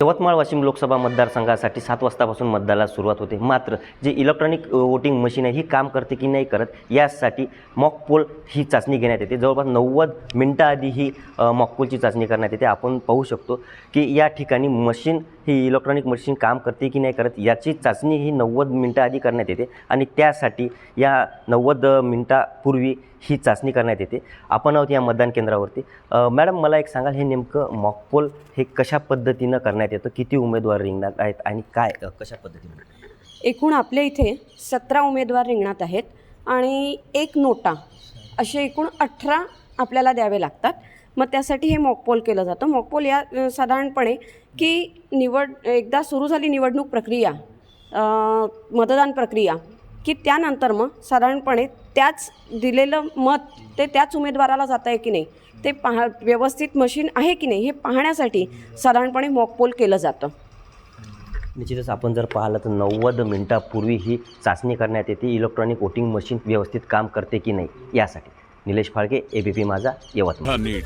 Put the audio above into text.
यवतमाळ वाशिम लोकसभा मतदारसंघासाठी 7 वाजतापासून मतदानाला सुरुवात होते. मात्र जे इलेक्ट्रॉनिक वोटिंग मशीन आहे ही काम करते की नाही करत यासाठी मॉक पोल ही चाचणी घेण्यात येते. जवळपास 90 मिनटं आधी ही मॉक पोलची चाचणी करण्यात येते. आपण पाहू शकतो की या ठिकाणी मशीन ही इलेक्ट्रॉनिक मशीन काम करते की नाही करत याची चाचणी ही 90 मिनटं आधी करण्यात येते आणि त्यासाठी या 90 मिनटापूर्वी ही चाचणी करण्यात येते. आपण आहोत या मतदान केंद्रावरती. मॅडम मला एक सांगाल, हे नेमकं मॉक पोल हे कशा पद्धतीनं करण्यात येतं, किती उमेदवार रिंगणात आहेत आणि काय कशा पद्धतीनं? एकूण आपल्या इथे 17 उमेदवार रिंगणात आहेत आणि एक नोटा असे एकूण 18 आपल्याला द्यावे लागतात. मग त्यासाठी हे मॉकपोल केलं जातं. मॉकपोल या साधारणपणे की एकदा सुरू झाली निवडणूक प्रक्रिया, मतदान प्रक्रिया, की त्यानंतर मग साधारणपणे त्याच दिलेलं मत ते त्याच उमेदवाराला जातं आहे की नाही ते व्यवस्थित मशीन आहे की नाही हे पाहण्यासाठी साधारणपणे मॉकपोल केलं जातं. निश्चितच आपण जर पाहिलं तर 90 मिनटापूर्वी ही चाचणी करण्यात येते. इलेक्ट्रॉनिक वोटिंग मशीन व्यवस्थित काम करते की नाही यासाठी. निलेश फाळके, ABP माझा, यवतमाळ. नीट